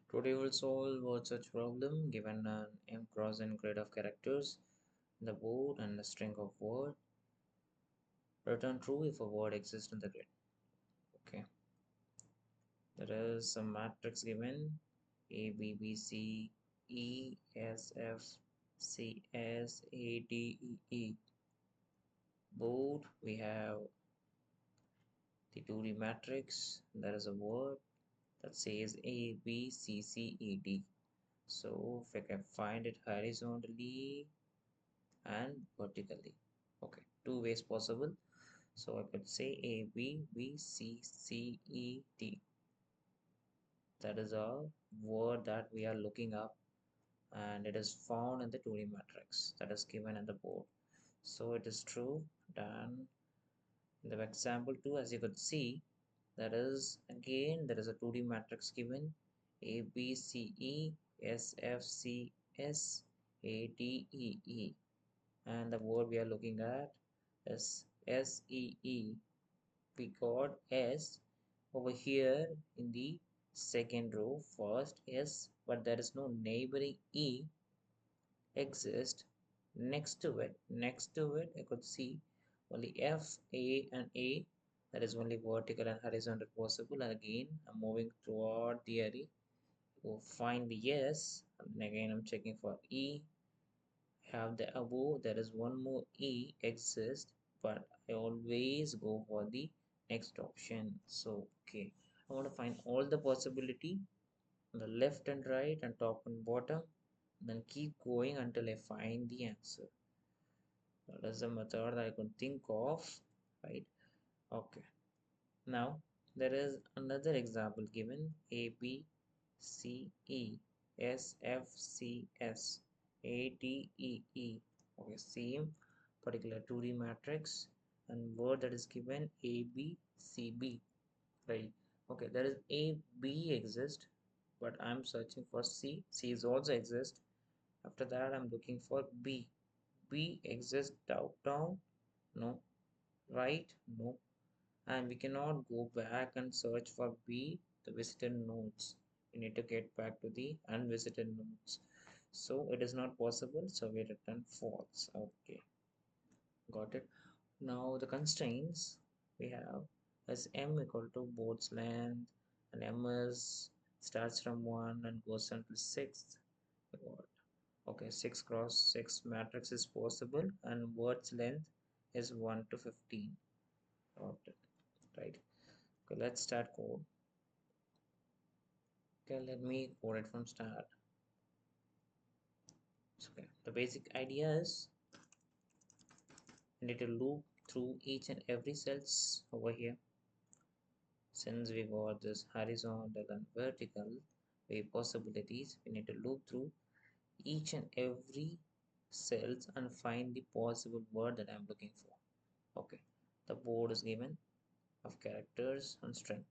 Today we'll solve word search problem given an m cross n grid of characters, the board and a string of word. Return true if a word exists in the grid. Okay. There is a matrix given A B B C E S F C S A D E E. Board we have the 2D matrix. There is a word that says A B C C E D. So if I can find it horizontally and vertically. Okay, two ways possible. So I could say A B B C C E D. That is a word that we are looking up, and it is found in the 2D matrix that is given in the board. So it is true. Then in the example 2, as you could see, that is again there is a 2D matrix given A B C E S F C S A D E E, and the word we are looking at is S E E. We got S over here in the second row, first S, but there is no neighboring E exist next to it. Next to it, I could see only F, A, and A. That is only vertical and horizontal possible. And again, I'm moving toward the array to find the S. And again, I'm checking for E. Have the above. There is one more E exist, but I always go for the next option. So, okay, I want to find all the possibility on the left and right and top and bottom, then keep going until I find the answer. That is the method that I could think of, right? Okay. Now there is another example given A B C E S F C S A D E E. Okay, same particular 2D matrix and word that is given A B C B, right? Okay, there is A B exist, but I'm searching for C. C is also exist. After that, I'm looking for B. B exists down, no. Right, no. And we cannot go back and search for B, the visited nodes. We need to get back to the unvisited nodes. So it is not possible, so we return false. Okay, got it. Now the constraints we have is m equal to board's length, and m is starts from 1 and goes until 6. Okay, 6 cross 6 matrix is possible, and word's length is 1 to 15. Okay, right. Okay, let's start code. Okay, let me code it from start. Okay, the basic idea is we need to loop through each and every cells over here. Since we got this horizontal and vertical way possibilities, we need to loop through each and every cells and find the possible word that I'm looking for. Okay, the board is given of characters and string.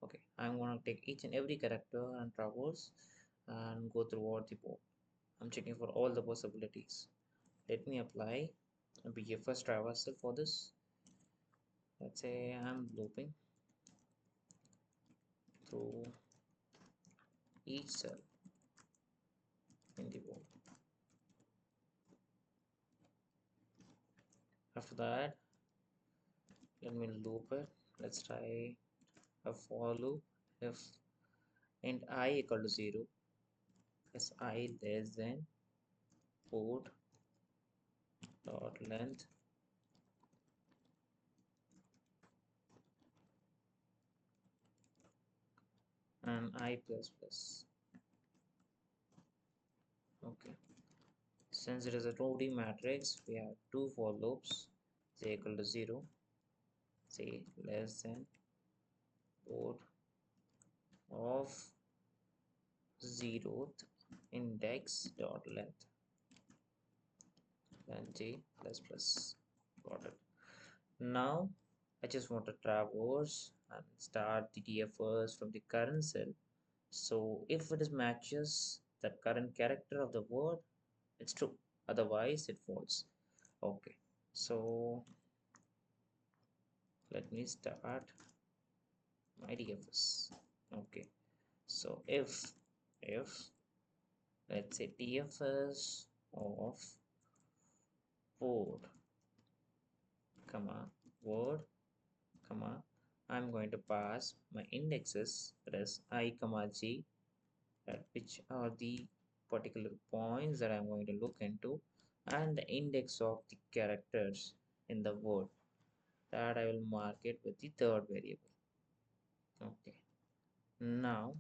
Okay, I'm gonna take each and every character and traverse and go throughout the board. I'm checking for all the possibilities. Let me apply a DFS traversal for this. Let's say I'm looping through each cell in the board. After that, let me loop it. Let's try a for loop. If int I equal to 0, is I less than board dot length and I plus plus. Okay, since it is a 2D matrix, we have two for loops. Say equal to 0, say less than board of 0th index dot length and j plus plus. Got it. Now I just want to traverse and start the DFS from the current cell. So if it is matches the current character of the word, it's true. Otherwise, it falls. Okay. So let me start my DFS. Okay. So if if let's say DFS of word, comma, word, comma, I'm going to pass my indexes, that is I comma j, which are the particular points that I'm going to look into, and the index of the characters in the word that I will mark it with the third variable. Okay, now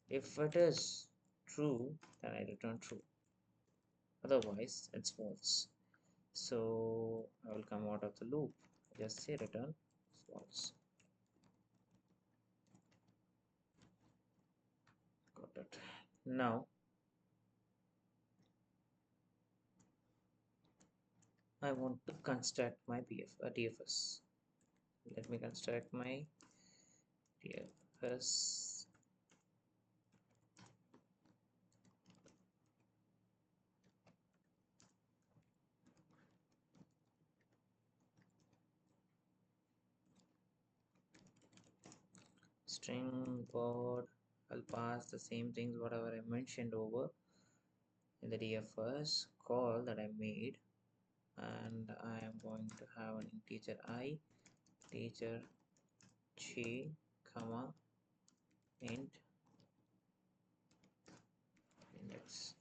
if it is true, then I return true, otherwise it's false. So I will come out of the loop, just say return false. Got it. Now I want to construct my DFS. Let me construct my DFS string word. I'll pass the same things whatever I mentioned over in the DFS call that I made, and I am going to have an integer I, integer j, comma, int index.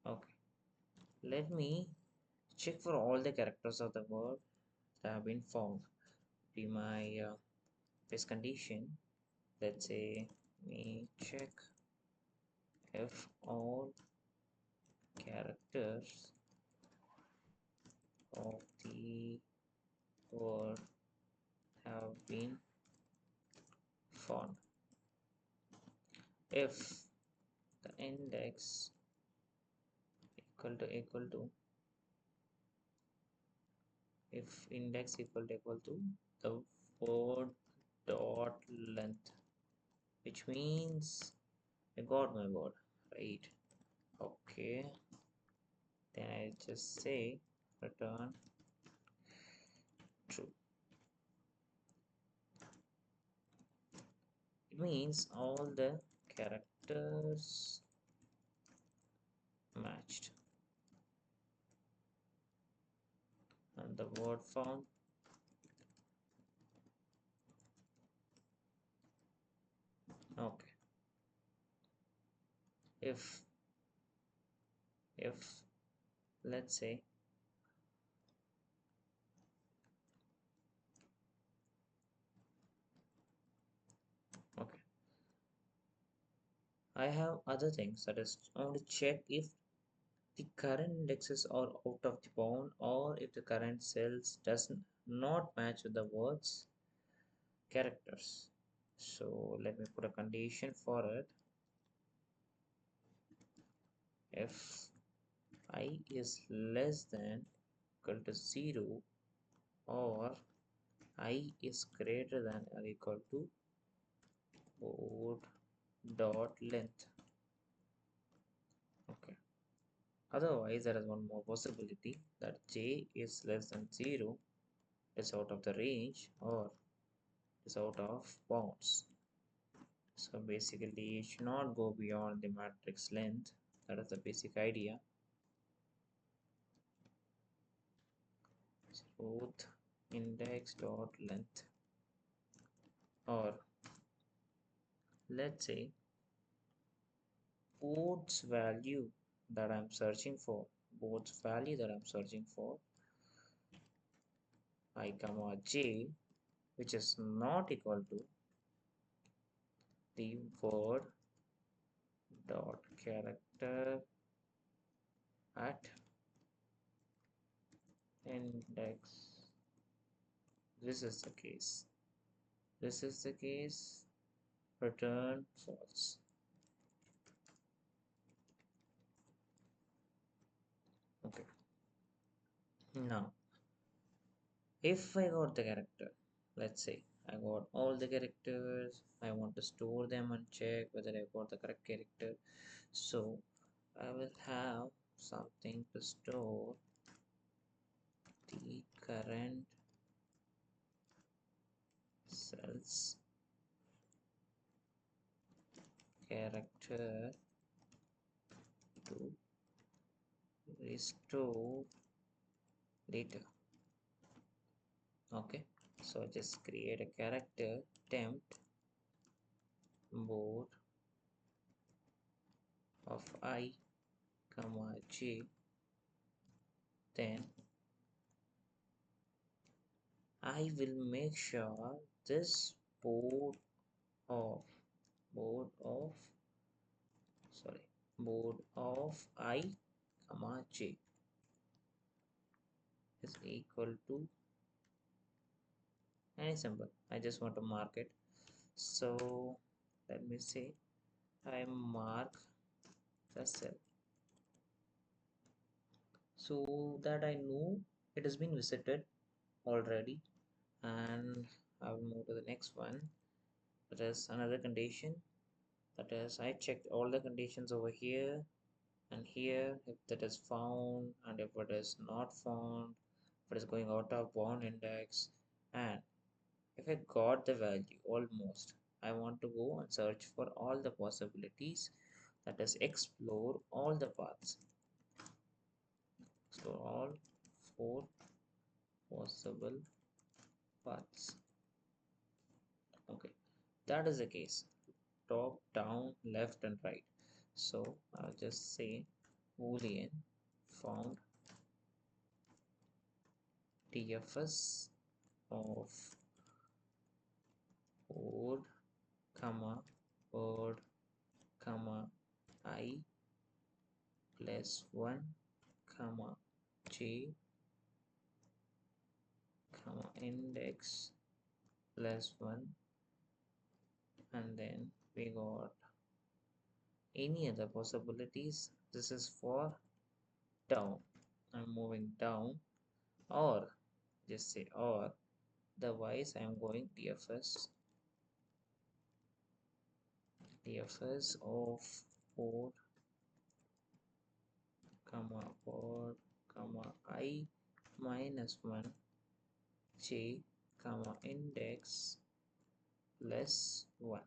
Okay, let me check for all the characters of the word that have been found. Be my base condition. Let's say me check if all characters of the word have been found. If the index equal to if index equal to the word dot length, which means I got my word right. Okay, then I just say return true. It means all the characters matched and the word found okay. If let's say okay, I have other things, that is I want to check if the current indexes are out of the bound or if the current cells does not match with the words characters. So let me put a condition for it. If I is less than equal to 0 or I is greater than or equal to board dot length. Okay, otherwise there is one more possibility, that j is less than 0, is out of the range, or is out of bounds. So basically you should not go beyond the matrix length. That is the basic idea. Both index dot length, or let's say board's value that I'm searching for, board's value that I'm searching for, I comma j, which is not equal to the word dot character at index. This is the case. This is the case. Return false. Okay. Now, if I got the character, let's say I got all the characters, I want to store them and check whether I got the correct character. So I will have something to store the current cells character to restore later. Okay, so just create a character temp board of I comma j, then I will make sure this of board of sorry board of I comma j is equal to any symbol. I just want to mark it. So let me say I mark the cell so that I know it has been visited already, and I will move to the next one. That is another condition. That is, I checked all the conditions over here and here, if that is found, and if it is not found, if it is going out of bound index, and if I got the value almost, I want to go and search for all the possibilities. That is, explore all the paths. So all 4 possible paths. Okay, that is the case. Top, down, left, and right. So I'll just say boolean found DFS of board, comma, word, comma, I plus 1, comma, j, comma, index plus 1, and then we got any other possibilities. This is for down. I'm moving down, or just say or, otherwise I'm going DFS of board, comma, board, comma, I minus 1, j, comma, index plus 1.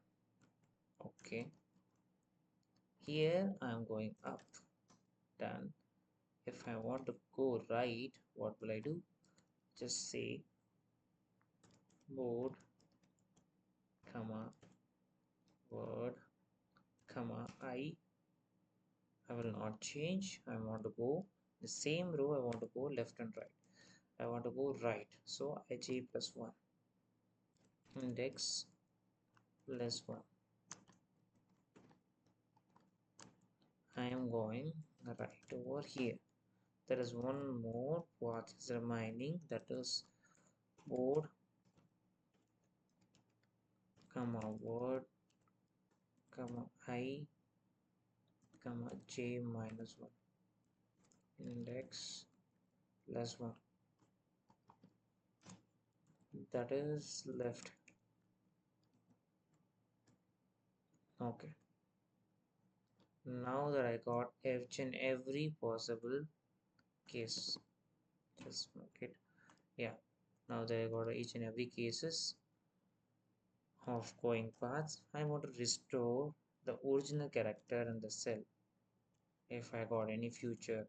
Okay, here I'm going up. Done. If I want to go right, what will I do? Just say board, comma, word, comma, I will not change. I want to go the same row. I want to go left and right. I want to go right. So ij plus 1, index plus 1. I am going right over here. There is one more path is remaining, that is board, comma, word, comma, I, comma, j minus 1, index plus 1. That is left. Okay, now that I got each and every possible case, just make it, yeah, now that I got each and every cases of going paths, I want to restore the original character in the cell. If I got any future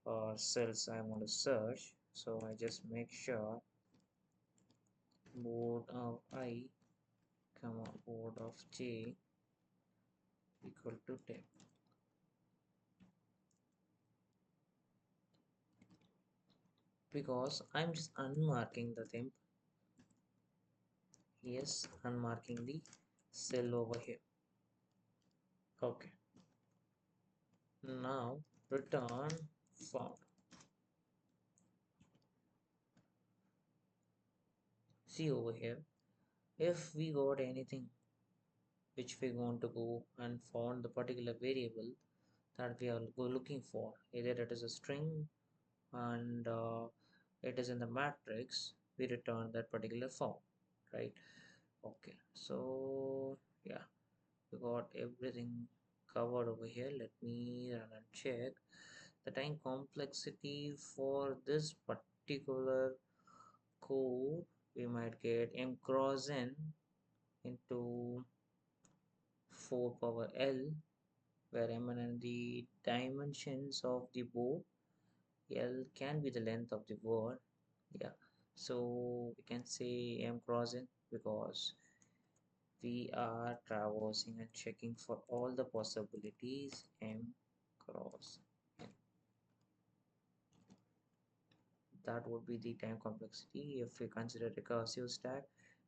or cells I want to search, so I just make sure board of I, comma, board of j equal to 10. Because I'm just unmarking the temp. Yes, unmarking the cell over here. Okay, now return found. See over here, if we got anything which we want to go and found the particular variable that we are looking for, either it is a string and it is in the matrix, we return that particular form, right? Okay, so yeah, we got everything covered over here. Let me run and check the time complexity for this particular code. We might get m cross n into 4 power L, where M and the dimensions of the board. L can be the length of the word. Yeah, so we can say M cross N because we are traversing and checking for all the possibilities. M cross N. That would be the time complexity. If we consider recursive stack,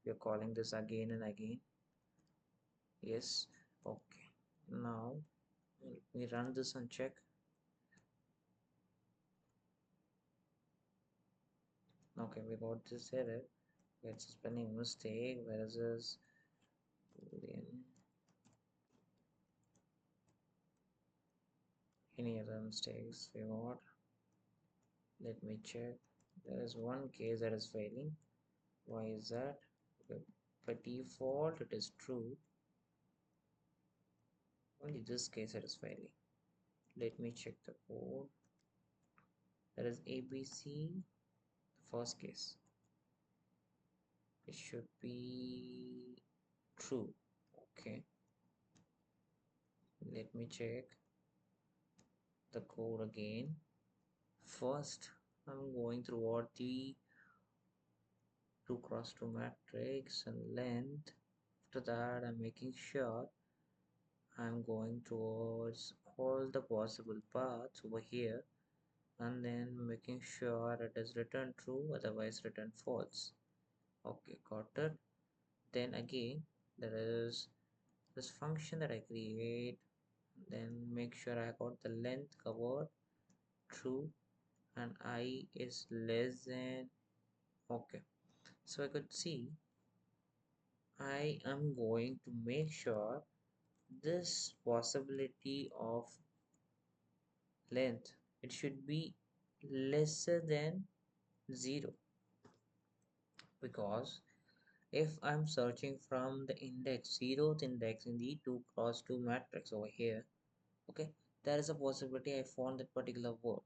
we are calling this again and again. Yes, okay. Now let me run this and check. Okay, we got this error. It's a spelling mistake. Where is this? Boolean. Any other mistakes we got? Let me check. There is one case that is failing. Why is that? Okay. By default, it is true. Only this case that is failing. Let me check the code. That is ABC, first case. It should be true. Okay. Let me check the code again. First, I'm going through what the 2 cross 2 matrix and length. After that, I'm making sure I'm going towards all the possible paths over here and then making sure it is return true, otherwise return false. Okay, got it. Then again, there is this function that I create, then make sure I got the length covered true and I is less than. Okay, so I could see I am going to make sure this possibility of length, it should be lesser than 0, because if I'm searching from the index 0th index in the 2 cross 2 matrix over here, okay, there is a possibility I found that particular word.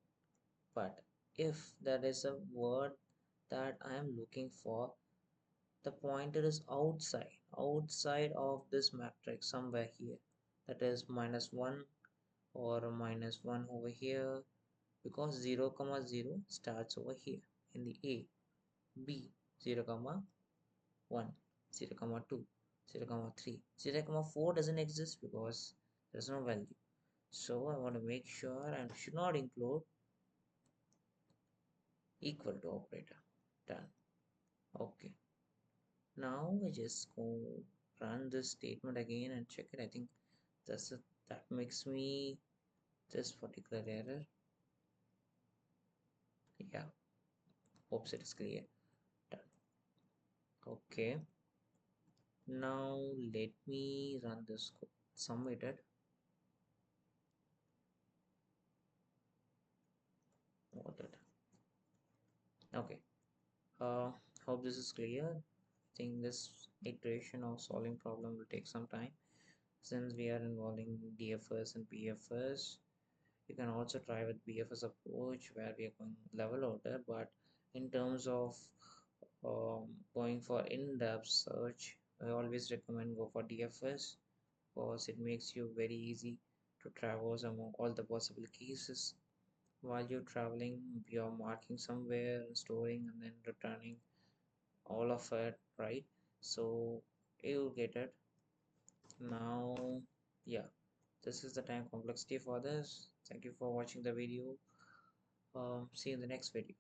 But if there is a word that I am looking for, the pointer is outside of this matrix somewhere here, that is -1 or -1 over here, because 0 comma 0 starts over here in the A. B 0 comma 1, 0 comma 2, 0 comma 3, 0 comma 4 doesn't exist because there's no value. So I want to make sure and should not include equal to operator. Done. Okay, now I just go run this statement again and check it. I think that's it. That makes me this particular error. Yeah, hopes it is clear. Done. Okay, now let me run this code. Submitted. Got it. Okay, hope this is clear. I think this iteration of solving problem will take some time since we are involving DFS and BFS. You can also try with BFS approach where we are going level order, but in terms of going for in-depth search, I always recommend go for DFS because it makes you very easy to traverse among all the possible cases. While you're traveling, you're marking somewhere, storing, and then returning all of it, right? So you get it. Now, yeah, this is the time complexity for this. Thank you for watching the video. See you in the next video.